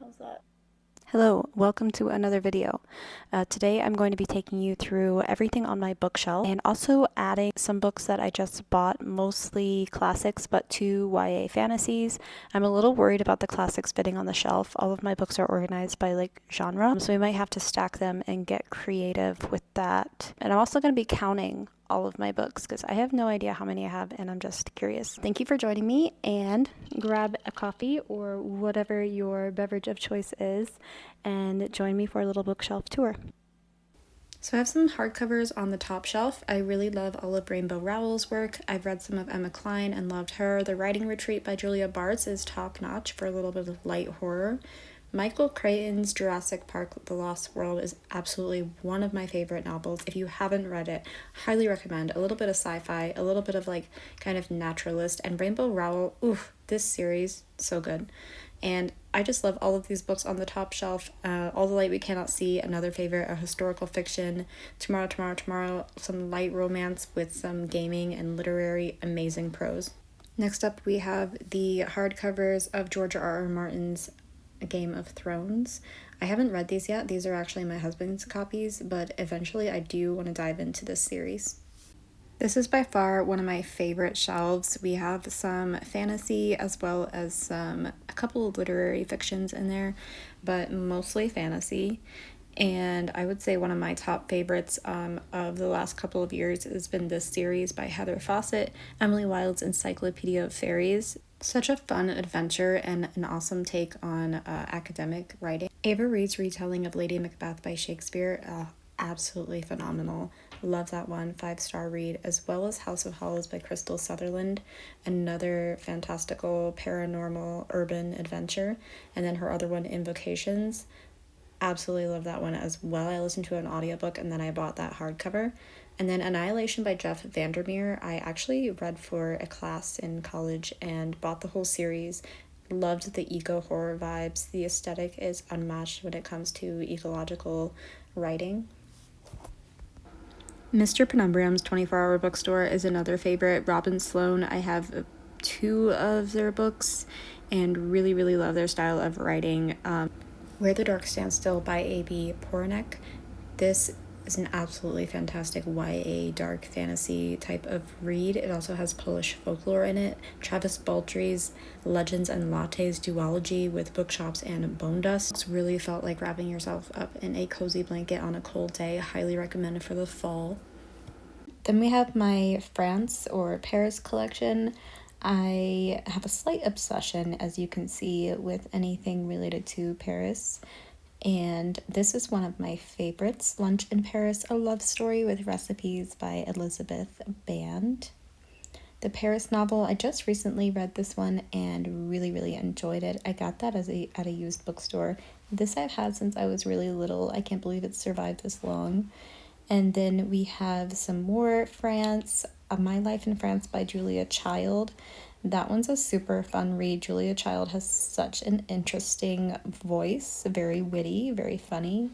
How's that? Hello, welcome to another video. Today I'm going to be taking you through everything on my bookshelf and also adding some books that I just bought, mostly classics but two YA fantasies. I'm a little worried about the classics fitting on the shelf. All of my books are organized by like genre, so we might have to stack them and get creative with that. And I'm also going to be counting all of my books because I have no idea how many I have and I'm just curious. Thank you for joining me, and grab a coffee or whatever your beverage of choice is and join me for a little bookshelf tour. So I have some hardcovers on the top shelf. I really love all of Rainbow Rowell's work. I've read some of Emma Cline and loved her. The Writing Retreat by Julia Bartz is top notch for a little bit of light horror. Michael Crichton's Jurassic Park: The Lost World is absolutely one of my favorite novels. If you haven't read it, highly recommend. A little bit of sci-fi, a little bit of like kind of naturalist, and Rainbow Rowell, oof, this series, so good. And I just love all of these books on the top shelf. All the Light We Cannot See, another favorite, a historical fiction. Tomorrow, some light romance with some gaming and literary amazing prose. Next up, we have the hardcovers of George R.R. Martin's Game of Thrones. I haven't read these yet. These are actually my husband's copies, but eventually I do want to dive into this series. This is by far one of my favorite shelves. We have some fantasy as well as a couple of literary fictions in there, but mostly fantasy. And I would say one of my top favorites of the last couple of years has been this series by Heather Fawcett, Emily Wilde's Encyclopedia of Fairies. Such a fun adventure and an awesome take on academic writing. Ava Reed's retelling of Lady Macbeth by Shakespeare, absolutely phenomenal. Love that one, 5-star read, as well as House of Hollows by Crystal Sutherland, another fantastical paranormal urban adventure. And then her other one, Invocations, absolutely love that one as well. I listened to an audiobook and then I bought that hardcover. And then Annihilation by Jeff Vandermeer, I actually read for a class in college and bought the whole series. Loved the eco horror vibes. The aesthetic is unmatched when it comes to ecological writing. Mr. Penumbrium's 24-Hour Bookstore is another favorite. Robin Sloan, I have two of their books and really love their style of writing. Where the Dark Stands Still by A.B. Poranek. This is an absolutely fantastic YA dark fantasy type of read. It also has Polish folklore in it. Travis Baltry's Legends and Lattes duology with bookshops and bone dust really felt like wrapping yourself up in a cozy blanket on a cold day. Highly recommended for the fall. Then we have my France or Paris collection. I have a slight obsession, as you can see, with anything related to Paris. And this is one of my favorites, Lunch in Paris, a love story with recipes by Elizabeth Band. The Paris novel, I just recently read this one and really enjoyed it. I got that at a used bookstore. This I've had since I was really little. I can't believe it's survived this long. And then we have some more France, My Life in France by Julia Child. That one's a super fun read. Julia Child has such an interesting voice, very witty, very funny.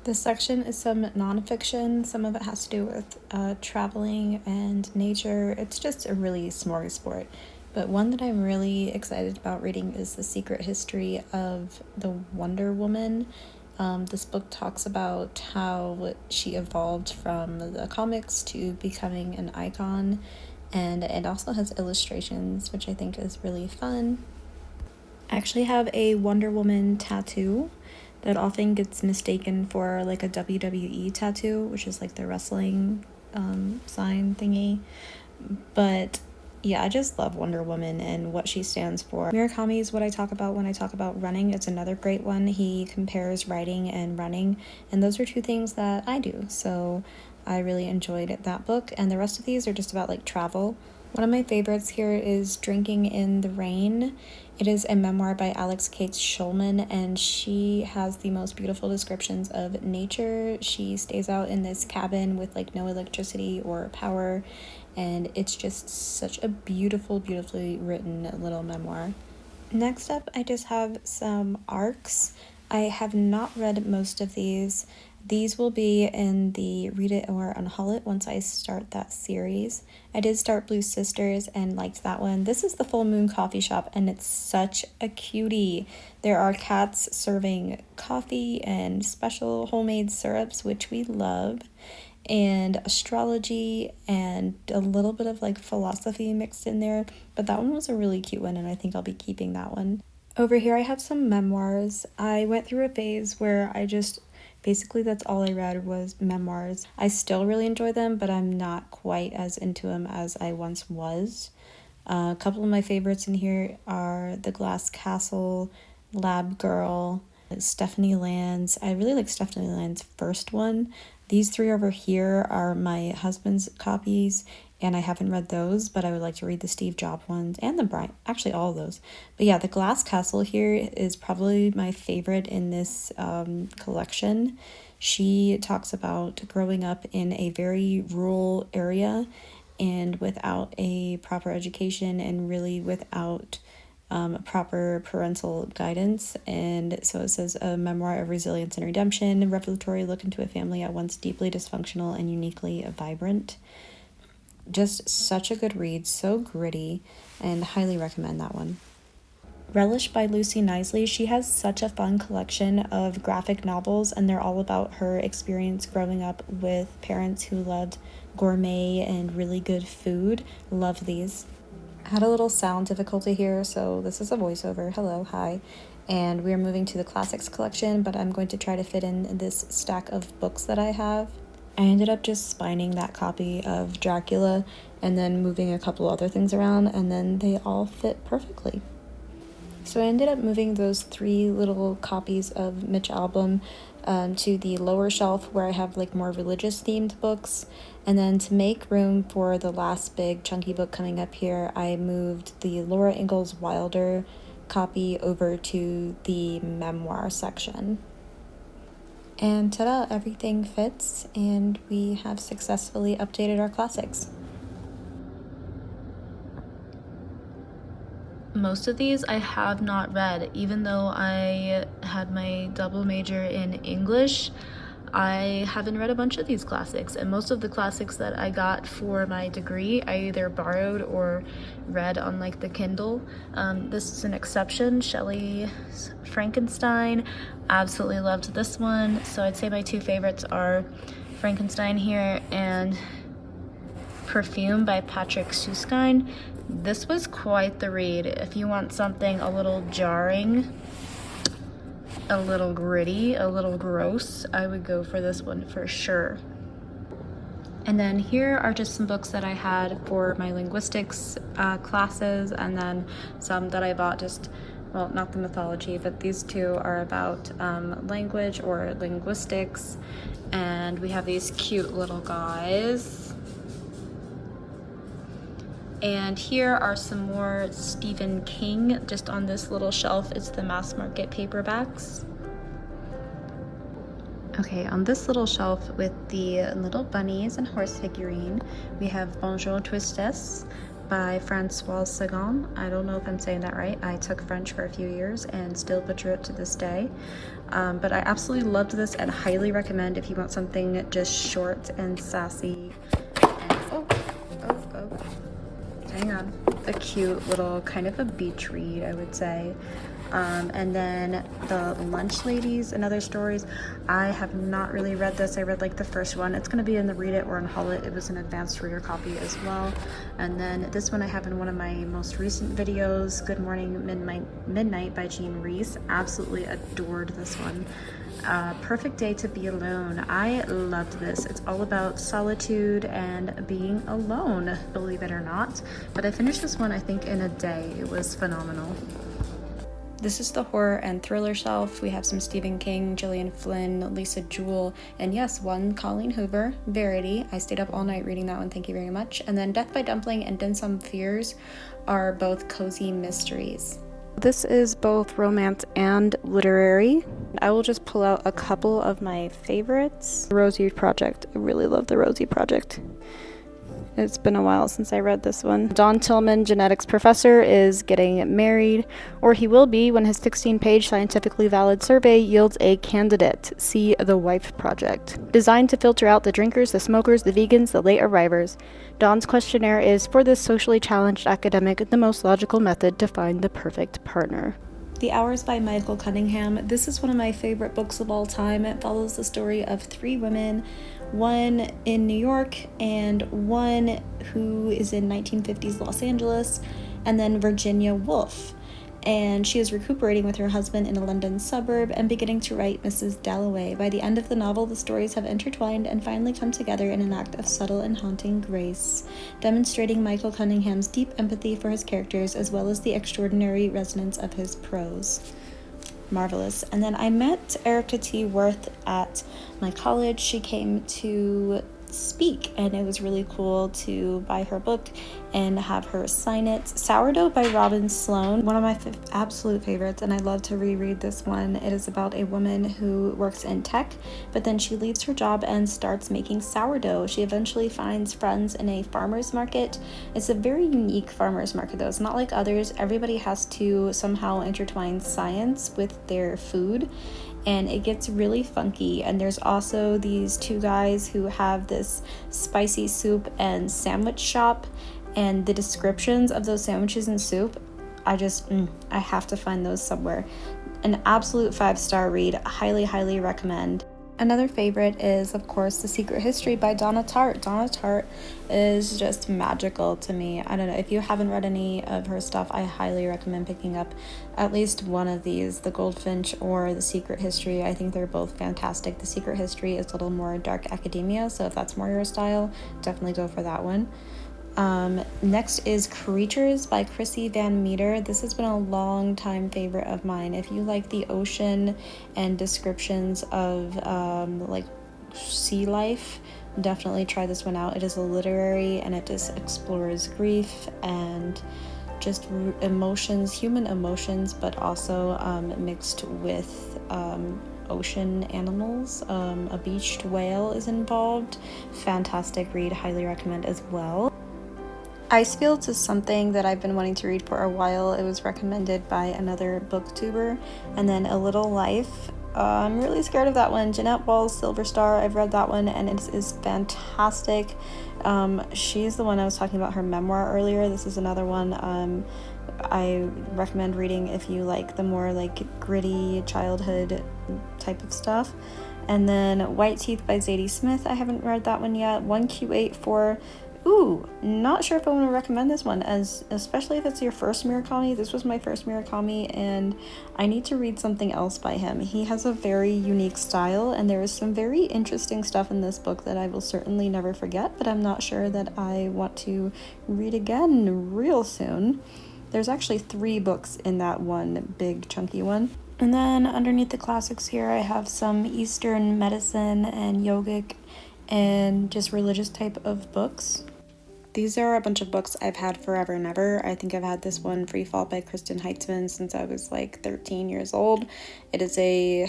This section is some nonfiction. Some of it has to do with traveling and nature. It's just a really smorgasbord. But one that I'm really excited about reading is The Secret History of the Wonder Woman. This book talks about how she evolved from the comics to becoming an icon. And it also has illustrations, which I think is really fun. I actually have a Wonder Woman tattoo that often gets mistaken for like a WWE tattoo, which is like the wrestling sign thingy. But yeah, I just love Wonder Woman and what she stands for. Murakami is what I talk about when I talk about running. It's another great one. He compares writing and running, and those are two things that I do. So I really enjoyed that book, and the rest of these are just about like travel. One of my favorites here is Drinking in the Rain. It is a memoir by Alex Kate Shulman, and she has the most beautiful descriptions of nature. She stays out in this cabin with like no electricity or power, and it's just such a beautifully written little memoir. Next up, I just have some arcs. I have not read most of these. These will be in the Read It or Unhaul It once I start that series. I did start Blue Sisters and liked that one. This is the Full Moon Coffee Shop, and it's such a cutie. There are cats serving coffee and special homemade syrups, which we love, and astrology and a little bit of like philosophy mixed in there. But that one was a really cute one, and I think I'll be keeping that one. Over here I have some memoirs. I went through a phase where basically that's all I read was memoirs. I still really enjoy them, but I'm not quite as into them as I once was. A couple of my favorites in here are The Glass Castle, Lab Girl, Stephanie Land's. I really like Stephanie Land's first one. These three over here are my husband's copies, and I haven't read those, but I would like to read the Steve Jobs ones and the Brian, actually all of those. But yeah, The Glass Castle here is probably my favorite in this collection. She talks about growing up in a very rural area and without a proper education and really without proper parental guidance. And so it says a memoir of resilience and redemption, a revelatory look into a family at once deeply dysfunctional and uniquely vibrant. Just such a good read, so gritty, and highly recommend that one. Relish by Lucy Knisley. She has such a fun collection of graphic novels, and they're all about her experience growing up with parents who loved gourmet and really good food. Love these. I had a little sound difficulty here, so this is a voiceover. Hello, hi. And we are moving to the classics collection, but I'm going to try to fit in this stack of books that I have. I ended up just spining that copy of Dracula and then moving a couple other things around, and then they all fit perfectly. So I ended up moving those 3 little copies of Mitch Albom to the lower shelf where I have like more religious themed books. And then to make room for the last big chunky book coming up here, I moved the Laura Ingalls Wilder copy over to the memoir section. And ta-da, everything fits, and we have successfully updated our classics. Most of these I have not read, even though I had my double major in English. I haven't read a bunch of these classics, and most of the classics that I got for my degree I either borrowed or read on like the Kindle. This is an exception. Shelley's Frankenstein, absolutely loved this one. So I'd say my 2 favorites are Frankenstein here and Perfume by Patrick Suskind. This was quite the read. If you want something a little jarring, a little gritty, a little gross, I would go for this one for sure. And then here are just some books that I had for my linguistics classes, and then some that I bought just, well, not the mythology, but these 2 are about language or linguistics. And we have these cute little guys. And here are some more Stephen King, just on this little shelf. It's the mass market paperbacks. Okay, on this little shelf with the little bunnies and horse figurine, we have Bonjour Tristesse by Francois Sagan. I don't know if I'm saying that right. I took French for a few years and still butcher it to this day. But I absolutely loved this and highly recommend if you want something just short and sassy. And, hang on. A cute little kind of a beach read, I would say. And then the Lunch Ladies and Other Stories. I have not really read this. I read like the first one. It's going to be in the Read It or Unhaul It. It was an advanced reader copy as well. And then this one I have in one of my most recent videos, Good Morning Midnight by Jean Reese. Absolutely adored this one. Perfect Day to Be Alone. I loved this. It's all about solitude and being alone, believe it or not. But I finished this one, I think, in a day. It was phenomenal. This is the horror and thriller shelf. We have some Stephen King, Gillian Flynn, Lisa Jewell, and yes, one Colleen Hoover, Verity. I stayed up all night reading that one, thank you very much. And then Death by Dumpling and Dim Sum Fears are both cozy mysteries. This is both romance and literary. I will just pull out a couple of my favorites. The Rosie Project. I really love the Rosie Project. It's been a while since I read this one. Don Tillman, genetics professor, is getting married, or he will be when his 16-page scientifically valid survey yields a candidate. See The Wife Project. Designed to filter out the drinkers, the smokers, the vegans, the late arrivers, Don's questionnaire is, for this socially challenged academic, the most logical method to find the perfect partner. The Hours by Michael Cunningham. This is one of my favorite books of all time. It follows the story of 3 women, one in New York and one who is in 1950s Los Angeles, and then Virginia Woolf. And she is recuperating with her husband in a London suburb and beginning to write Mrs. Dalloway. By the end of the novel, the stories have intertwined and finally come together in an act of subtle and haunting grace, demonstrating Michael Cunningham's deep empathy for his characters as well as the extraordinary resonance of his prose. Marvelous. And then I met Erica T. Worth at my college. She came to speak, and it was really cool to buy her book and have her sign it. Sourdough by Robin Sloan, one of my absolute favorites, and I love to reread this one. It is about a woman who works in tech, but then she leaves her job and starts making sourdough. She eventually finds friends in a farmer's market. It's a very unique farmer's market though. It's not like others. Everybody has to somehow intertwine science with their food, and it gets really funky. And there's also these 2 guys who have this spicy soup and sandwich shop, and the descriptions of those sandwiches and soup, I have to find those somewhere. An absolute 5-star read. Highly recommend. Another favorite is, of course, The Secret History by Donna Tartt. Donna Tartt is just magical to me. I don't know, if you haven't read any of her stuff, I highly recommend picking up at least one of these, The Goldfinch or The Secret History. I think they're both fantastic. The Secret History is a little more dark academia, so if that's more your style, definitely go for that one. Next is Creatures by Chrissy Van Meter. This has been a long time favorite of mine. If you like the ocean and descriptions of like sea life, definitely try this one out. It is a literary, and it just explores grief and just emotions, human emotions, but also mixed with ocean animals. A beached whale is involved. Fantastic read, highly recommend as well. Icefields is something that I've been wanting to read for a while. It was recommended by another booktuber. And then A Little Life. I'm really scared of that one. Jeanette Wall's Silver Star. I've read that one, and it is fantastic. She's the one I was talking about her memoir earlier. This is another one I recommend reading if you like the more like gritty childhood type of stuff. And then White Teeth by Zadie Smith. I haven't read that one yet. 1Q84. Ooh, not sure if I want to recommend this one, especially if it's your first Murakami. This was my first Murakami, and I need to read something else by him. He has a very unique style, and there is some very interesting stuff in this book that I will certainly never forget, but I'm not sure that I want to read again real soon. There's actually 3 books in that one big chunky one. And then underneath the classics here, I have some Eastern medicine and yogic and just religious type of books. These are a bunch of books I've had forever and ever. I think I've had this one, Free Fall by Kristen Heitzman, since I was like 13 years old. It is a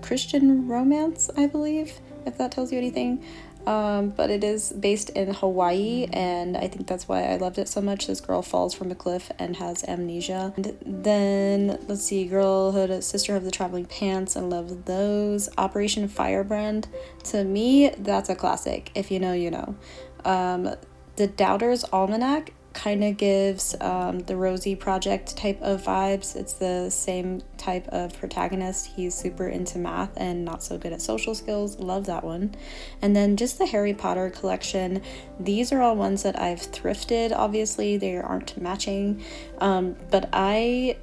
Christian romance, I believe, if that tells you anything. But it is based in Hawaii, and I think that's why I loved it so much. This girl falls from a cliff and has amnesia. And then, let's see, Girlhood, Sister of the Traveling Pants, I love those. Operation Firebrand, to me, that's a classic. If you know, you know. The Doubter's Almanac kind of gives the Rosie Project type of vibes. It's the same type of protagonist. He's super into math and not so good at social skills. Love that one. And then just the Harry Potter collection. These are all ones that I've thrifted. Obviously, they aren't matching, but I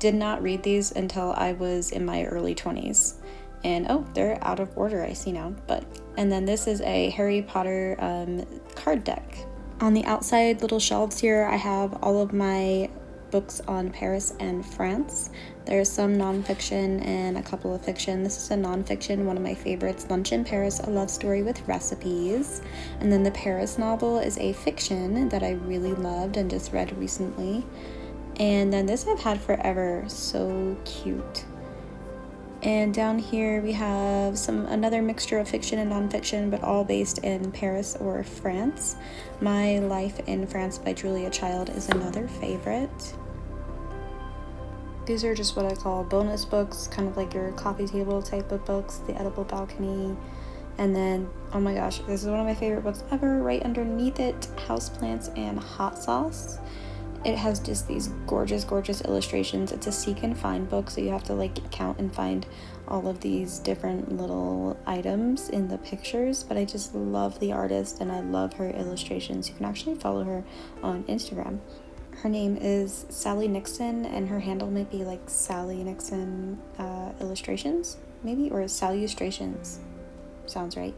did not read these until I was in my early 20s. And oh, they're out of order, I see now. And then this is a Harry Potter card deck. On the outside little shelves here, I have all of my books on Paris and France. There's some nonfiction and a couple of fiction. This is a nonfiction, one of my favorites, Lunch in Paris, a love story with recipes. And then the Paris novel is a fiction that I really loved and just read recently. And then this I've had forever, so cute. And down here we have another mixture of fiction and nonfiction, but all based in Paris or France. My Life in France by Julia Child is another favorite. These are just what I call bonus books, kind of like your coffee table type of books, The Edible Balcony. And then, oh my gosh, this is one of my favorite books ever. Right underneath it, Houseplants and Hot Sauce. It has just these gorgeous, gorgeous illustrations. It's a seek and find book, so you have to like count and find all of these different little items in the pictures. But I just love the artist and I love her illustrations. You can actually follow her on Instagram. Her name is Sally Nixon, and her handle might be like Sally Nixon Illustrations, maybe, or Sallustrations. Sounds right.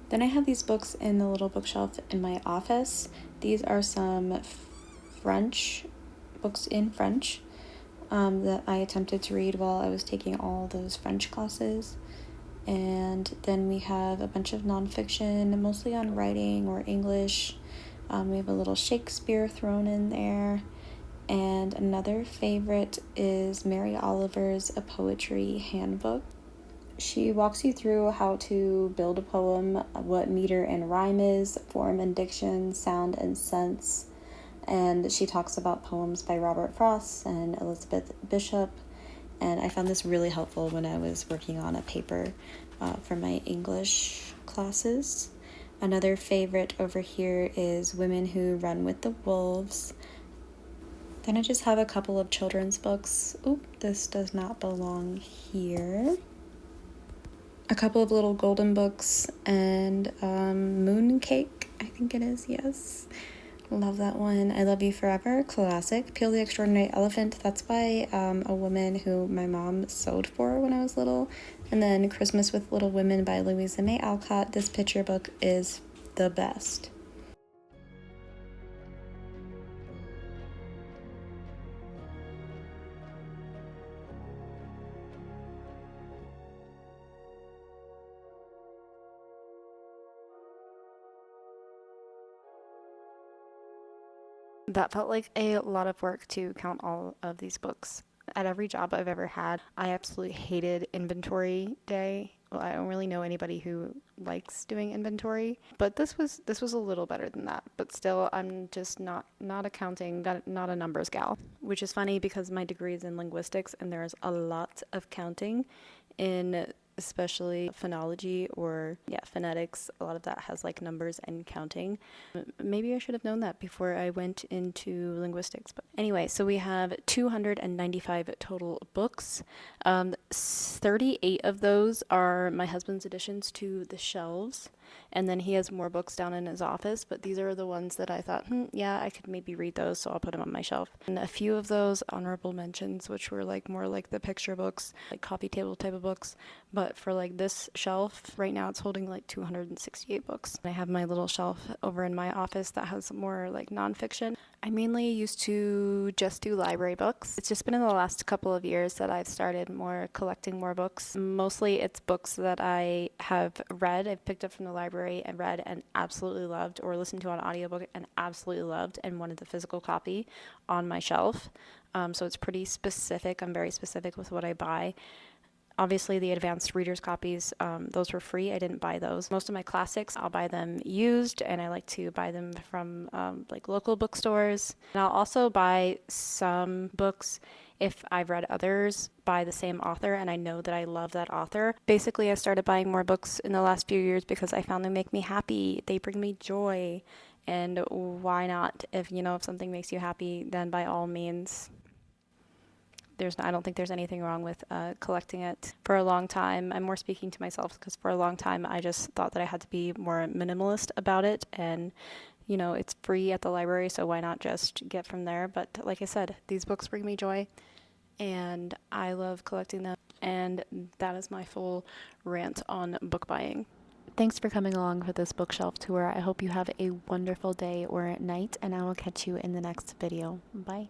Then I have these books in the little bookshelf in my office. These are some French books in French that I attempted to read while I was taking all those French classes. And then we have a bunch of nonfiction, mostly on writing or English. We have a little Shakespeare thrown in there. And another favorite is Mary Oliver's A Poetry Handbook. She walks you through how to build a poem, what meter and rhyme is, form and diction, sound and sense. And she talks about poems by Robert Frost and Elizabeth Bishop. And I found this really helpful when I was working on a paper for my English classes. Another favorite over here is Women Who Run with the Wolves. Then I just have a couple of children's books. Oop, this does not belong here. A couple of little golden books and Mooncake, I think it is, yes. Love that one. I Love You Forever, classic. Peel the Extraordinary Elephant, that's by a woman who my mom sewed for when I was little. And then Christmas with Little Women by Louisa May Alcott. This picture book is the best. That felt like a lot of work to count all of these books. At every job I've ever had, I absolutely hated inventory day. Well, I don't really know anybody who likes doing inventory, but this was a little better than that. But still, I'm just not accounting, not a numbers gal, which is funny because my degree is in linguistics and there's a lot of counting in especially phonology or phonetics. A lot of that has like numbers and counting. Maybe I should have known that before I went into linguistics. But anyway, so we have 295 total books. 38 of those are my husband's additions to the shelves. And then he has more books down in his office, but these are the ones that I thought, yeah, I could maybe read those, so I'll put them on my shelf. And a few of those honorable mentions, which were like more like the picture books, like coffee table type of books. But for like this shelf, right now it's holding like 268 books. I have my little shelf over in my office that has more like nonfiction. I mainly used to just do library books. It's just been in the last couple of years that I've started collecting more books. Mostly it's books that I have read, I've picked up from the library and read and absolutely loved, or listened to on audiobook and absolutely loved and wanted the physical copy on my shelf. So it's pretty specific. I'm very specific with what I buy. Obviously, the advanced reader's copies, those were free. I didn't buy those. Most of my classics, I'll buy them used, and I like to buy them from like local bookstores. And I'll also buy some books if I've read others by the same author and I know that I love that author. Basically, I started buying more books in the last few years because I found they make me happy. They bring me joy. And why not? If something makes you happy, then by all means. I don't think there's anything wrong with collecting it. For a long time, I'm more speaking to myself because for a long time I just thought that I had to be more minimalist about it, and it's free at the library, so why not just get from there? But like I said, these books bring me joy and I love collecting them, and that is my full rant on book buying. Thanks for coming along for this bookshelf tour. I hope you have a wonderful day or night, and I will catch you in the next video. Bye.